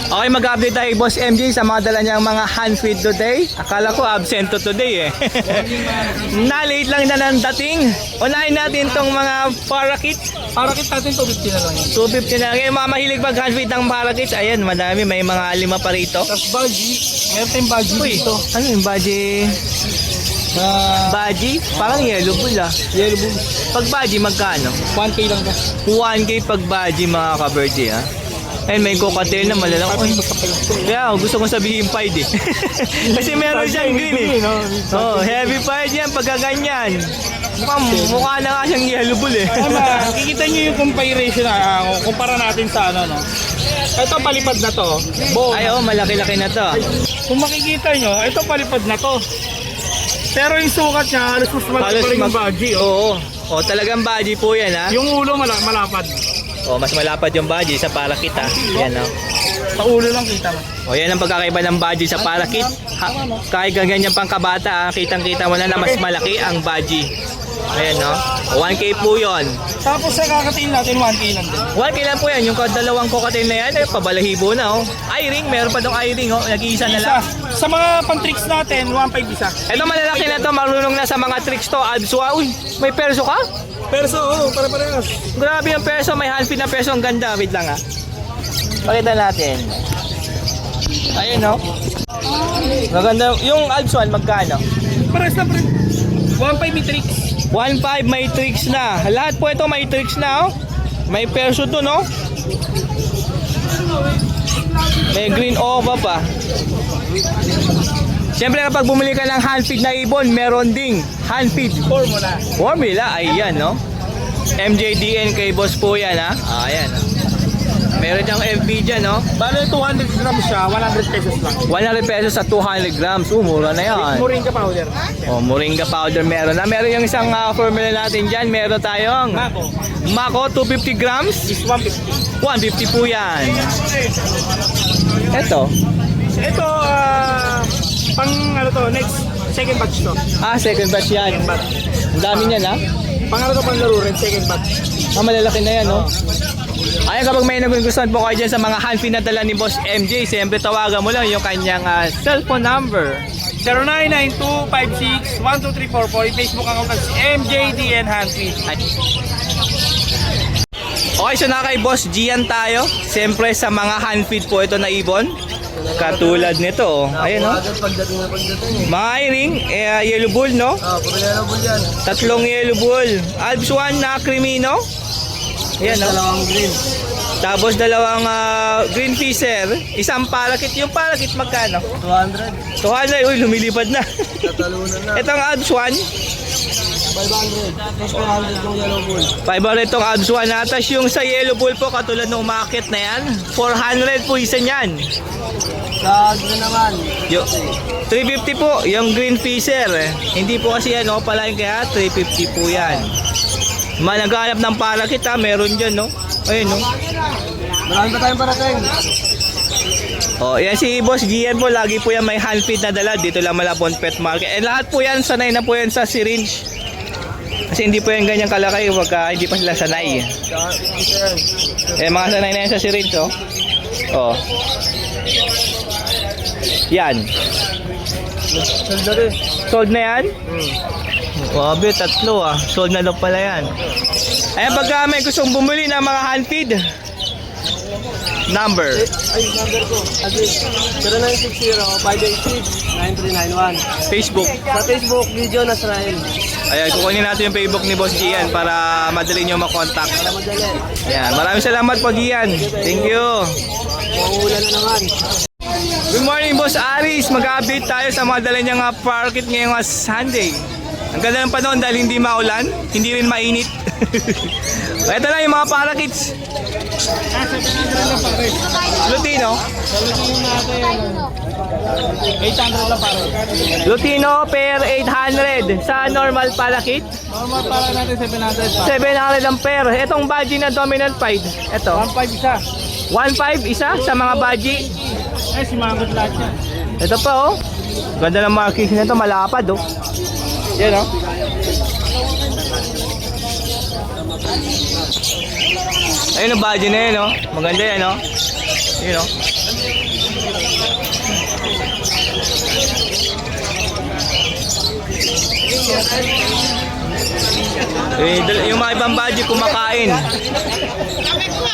Okay, mag-update tayo Boss MJ sa mga dala niyang mga hand feed today. Akala ko absent to today eh. Na-late lang na nang dating. Unahin natin tong mga parakit. Parakit natin 250 na lang yun. 250 na lang. Yung mga mahilig mag hand feed ng parakits, ayan, madami. May mga 5 pa rito. Tapos baji, meron tayong baji dito. Ano yung baji? Baji? Parang yellow bull ah. Yellow bull. Pag baji, magkano? 1K lang to. 1K pag baji mga ka-birdie ah. Ayun, may cocktail na malalang. Uy, kaya gusto kong sabihin pied eh. Kasi meron siyang green eh. Oh, heavy pied yan pagka ganyan. Mukha na nga siyang yellow bull eh. Kikita nyo yung comparison na, kumpara natin sa ano, no? Ito palipad na to. Ay, oh, malaki-laki na to. Kung makikita nyo, ito palipad na to. Pero yung sukat niya, halos mas malaki pa rin yung baji. Oo. Oh, talagang baji po yan ha. Yung ulo malapad. Oh, mas malapad yung baji sa parakit ha. Yan oh. Sa ulo lang kita mo. O yan ang pagkakaiba ng baji sa parakit. Kahit ganyan pang kabata, kitang-kita mo na mas malaki ang baji. Ayan no. 1K po yun. Tapos sa kakatiin natin, 1K lang din. 1K lang po yan. Yung dalawang cocktail na yan, pabalahibo na oh. Eye-ring, meron pa dong eye-ring oh. Nag-iisa na lang. Sa mga pang-tricks natin, 1.5 isa. Ito malalaki na to, marunong na sa mga tricks to. Abswa, uy, may perso ka? Perso, para-parehas. Grabe yung perso, may hand feed na perso. Ang ganda, wait lang ha. Pakita natin. Ayun no. Maganda. Yung Alpswan, magkano? Parehas na pre. 1.5 may tricks. 1.5 may tricks na. Lahat po ito may tricks na oh. May perso dun oh. May green ova pa. Siyempre kapag bumili ka ng hand feed na ibon, meron ding hand feed Formula. formula. Ayan no. MJDN kay boss po yan ha. Ayan. Meron diyang FB dyan no. Bale 200 grams siya, 100 pesos lang. 100 pesos sa 200 grams. Mura na yan. Moringa powder. Oh, moringa powder meron na. Meron yung isang formula natin dyan. Meron tayong Mako 250 grams. Is 150. 150 po yan. Ito. Ito, pang ano to, next, second batch to. Second batch yan. Ang dami niyan ha. Pang ano to, pang laro rin, second batch. Malalaki na yan no. Ayan, kapag may nagugustuhan po kayo dyan sa mga hand feed na dala ni Boss MJ, siyempre tawagan mo lang yung kanyang cellphone number. 0992561234. Facebook account ng MJDN Handfeed. Okay, so na kay Boss Gian tayo. Siyempre sa mga hand feed po ito na ibon. Katulad nito oh. Ayan no. Mga eye-ring, yellow bull no? Puro yellow bull yan. Tatlong yellow bull. Alps 1 na crimino. Ayan no. Dalawang green. Tapos dalawang green fisher. Isang parakit. Yung parakit magkano? 200. 200. Uy, lumilipad na. Tatalunan na. Itong Alps 1. 500. Tapos 500 yung yellow bull. 500 itong Alps 1. Tapos yung sa yellow bull po, katulad ng umakit na yan. 400 po isa niyan. Sa green naman. 350 po, yung green fisher. Hindi po kasi yan, no? Palain kaya 350 po yan. Naghahanap ng parakit ha, meron dyan no. Ayun no. Marami pa tayong parating. Oh, yan si Boss Gian po, lagi po yan may hand feed na dala. Dito lang Malabon Pet Market. Lahat po yan, sanay na po yan sa syringe. Kasi hindi po yan ganyan kalaki pagka hindi pa sila sanay. Mga sanay na yan sa syringe oh. Oh. Yan. Sold na rin. Sold na yan? Grabe, tatlo ah. Sold na daw pala yan. Ayan, pagka may gustong bumili ng mga hand feed, number. Ay, number ko. 0960-586-9391. Facebook. Sa Facebook, video na Israel. Ayan, kukunin natin yung Facebook ni Boss Gian para madali nyo makontakt. Para madali. Ayan, maraming salamat po Gian. Thank you. Mauulan na naman. Good morning Boss Aris. Mag-update tayo sa mga dala niyang market ngayong Sunday. Ang ganda ng panahon dahil hindi maulan, hindi rin mainit. Ito na yung mga parakits. Lutino. Sa Lutino natin, 800 lang pare. Lutino per 800. Sa normal parakit, Normal para natin 700 pa. 700 ang pair. Itong baji na dominant pied. Ito. 1.5 isa. 1.5 isa sa mga baji. Ay, simangot lahat yan. Ito pa oh. Ganda ng markings nito, malapad oh. Yan oh. Ayun ang baji na yun oh. Maganda yan oh. Yun oh. Yung mga ibang budget kumakain.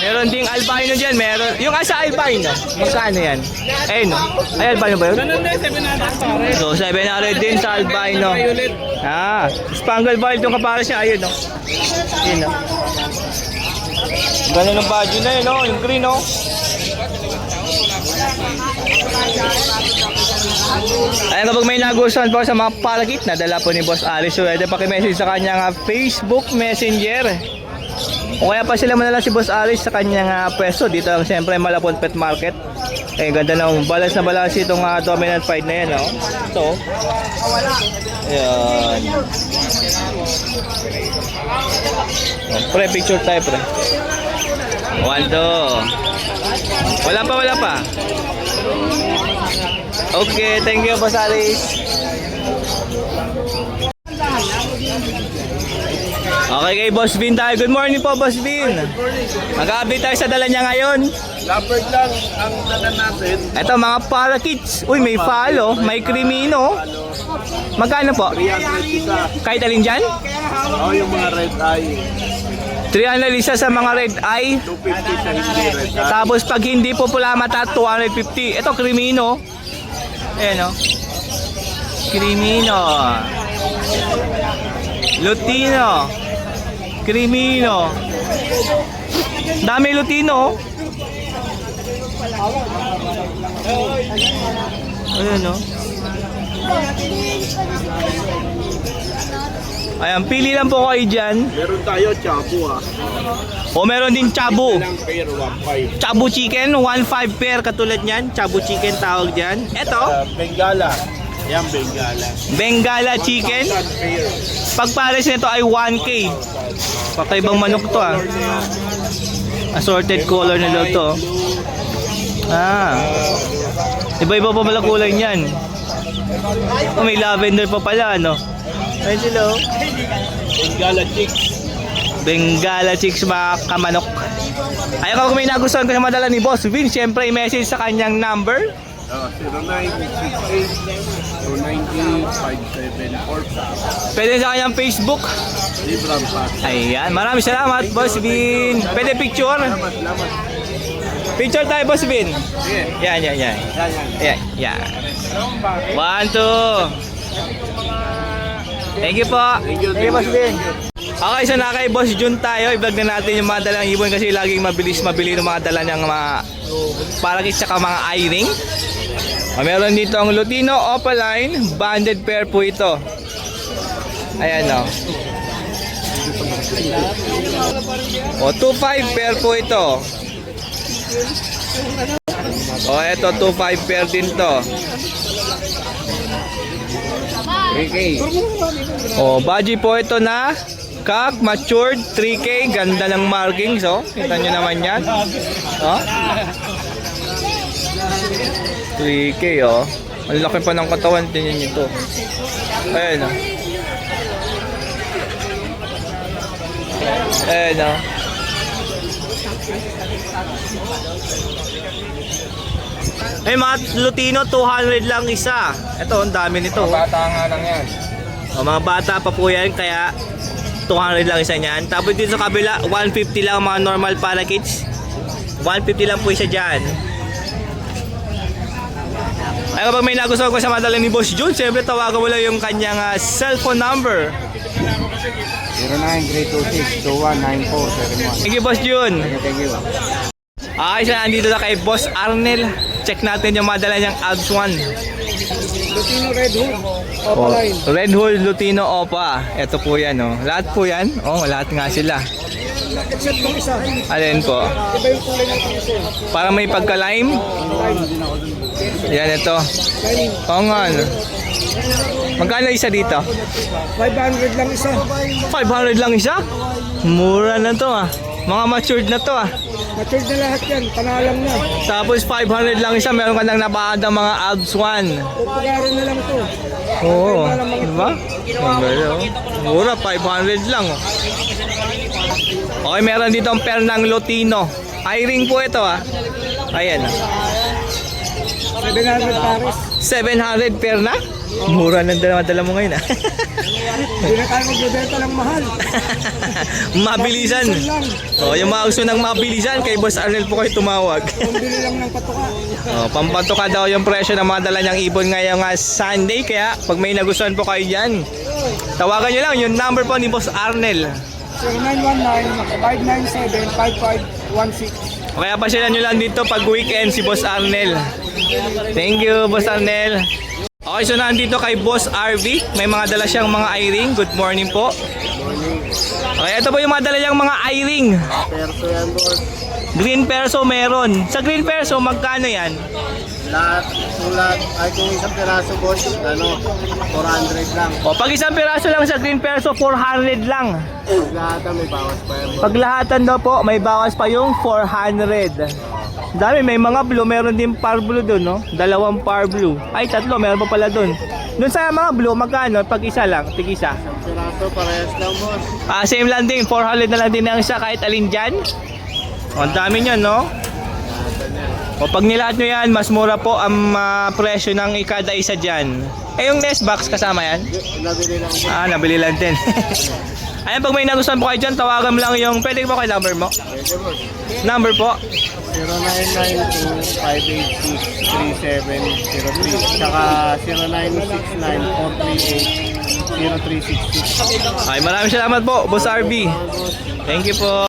Meron ding albino dyan. Meron. Yung asa albino, magkano yan? Ayun, no? Ay, albino ba yun? Ganun din, 700 pare. So, 700 din sa albino. Spangled Violet yung kapares niya. Ayun, no? Ayun, no? Ganun ang budget na yun, no? Yung green, no? Ayan, kapag may nagustuhan po sa mga palakit, nadala po ni Boss Alice. So, pwede pakimessage sa kanyang Facebook Messenger. O kaya pa sila manala si Boss Alice sa kanyang pwesto. Dito lang siyempre Malapon Pet Market. Eh, ganda ng balance na balance itong dominant fight na yan, no? Ito. Ayan. Oh, pre, picture tayo, pre. 1, 2. Wala pa. Okay, thank you, Boss Alice. Okay, kay Boss Vin tayo. Good morning po, Boss Vin. Mag-update tayo sa dala niya ngayon. Leopard lang ang dala natin. Ito, mga parakeets. Uy, may palo, may crimino. Magkano po? 300 isa. Kahit alin dyan? Yung mga red eye. 300 isa sa mga red eye. 250 sa hindi red eye. Tapos pag hindi po pula mata, 250. Ito, crimino. Ayan, o. Crimino. Lutino. Crimino. Dami Lutino. Ayan, no? Ayan, pili lang po kayo dyan. Meron tayo chabu O meron din chabu. Ilang pair, 1.5. Chabu chicken, 1.5 pair katulad niyan. Chabu chicken tawag dyan. Ito, Bengala. Yan, Bengala. Bengala chicken. 1,000 pair. Pagpares nito ay 1K. Pakaibang manok to, ah. Assorted color na daw to. Iba-iba pa pala kulay niyan. Oh, may lavender pa pala, no? Ayun sila, oh. Bengala chicks. Bengala chicks, mga kamanok. Ayaw ko kung may nagustuhan ko sa madala ni Boss Vin, siyempre i-message sa kanyang number. 0968-290-5745. Pwede sa kanyang Facebook. Librang pass. Ayan, maraming salamat, Boss Vin. Pwede picture? Salamat. Picture tayo, Boss Vin. Sige. Yan. Yan. Yan. 1, 2. Thank you po. Thank you, Boss Vin. Okay, so na kay Boss Jun tayo. I-vlog na natin yung mga dalang ibon kasi laging mabili ng mga dala niyang mga parakit tsaka mga eye-ring. Meron dito ang Lutino Opaline. Banded pair po ito. Ayan, o. O, 2.5 pair po ito. O, eto 2.5 pair din to. Okay. O, baji po ito na Cock, matured, 3K, ganda ng markings, oh. Kita nyo naman yan. Oh. 3K, oh. Ang laki pa ng katawan, tingnan nyo to. Ayan, oh. Ayan, oh. Ay, mga Lutino, 200 lang isa. Ito, ang dami nito. Bata nga lang yan. O, mga bata pa po yan, kaya 200 lang isa niyan. Tapos dito sa kabila, 150 lang mga normal parakeets. 150 lang po isa dyan. Ay, kapag may nagustuhan ko sa madala ni Boss Jun, siyempre tawagan mo lang yung kanyang cellphone number. 09-326-2194-71. Thank you, Boss Jun. Thank you. Okay, so nandito na kay Boss Arnel. Check natin yung madala niyang Alps 1. Lutino Red Hood. Oh, Red Hood Lutino Opa. Ito po yan, oh. Lahat po yan. Oh, lahat nga sila. Except kung isa. Alin po? Iba yung kulay ng piso. Para may pagka-lime. Yan, ito. Oo nga, no. Magkano isa dito? 500 lang isa. 500 lang isa? Mura na to, ah. Mga matured na to, ah. Matured na lahat yan. Panalang na. Tapos 500 lang isa, meron ka nang napaad ng mga Alps 1. Pupagaran na lang to. Oo, diba? Ang ganda, oh. Mura, 500 lang, oh. Okay, meron dito ang pair ng Lutino. Eye-ring po ito, ah. Ayan, ah. 700 pares. 700 pair na? Mura ng dala mo ngayon, ah. Hindi na tayo magbebenta ng mahal. Mabilisan. Minsan lang. Yung mga gusto ng mabilisan, kay Boss Arnel po kayo tumawag. Pambili lang ng patuka. Pampatuka daw yung presyo ng mga dala niyang ibon ngayong Sunday. Kaya pag may nagustuhan po kayo dyan, tawagan nyo lang yung number po ni Boss Arnel. 0919-597-5516. Kaya pasyalan nyo lang dito pag weekend si Boss Arnel. Thank you, Boss Arnel. Okay, so nandito kay Boss RV. May mga dala siyang mga eye-ring. Good morning po. Okay, ito po yung mga dala niyang mga eye-ring. Perso yan, boss. Green Perso meron. Sa Green Perso, magkano yan? Lahat, sulat, ay kung isang piraso, boss, 400 lang. O, pag isang piraso lang sa Green Perso, 400 lang. Lahat may bawas pa yan, boss. Pag lahatan daw po, may bawas pa yung 400. Dami, may mga blue, meron din par blue doon, no? Dalawang par blue. Ay, tatlo, meron pa pala doon. Doon sa mga blue, magkano? Pag isa lang, tig isa. Isang piraso, parehas lang, boss. Same lang din, 400 na lang din ang isa kahit alin dyan. O, ang dami nyo, no? O, pag nilahat nyo yan, mas mura po ang presyo ng ikada isa dyan. Yung nest box kasama yan? Nabili lang, boss. Nabili lang din. Ayan, pag may nagustuhan po kayo dyan, tawagan mo lang yung, pwede po kayo number mo? Pwede, boss. Number po? 0992-586-3703. Tsaka 0969-438-0366. Ay, maraming salamat po, Boss RB. Thank you po.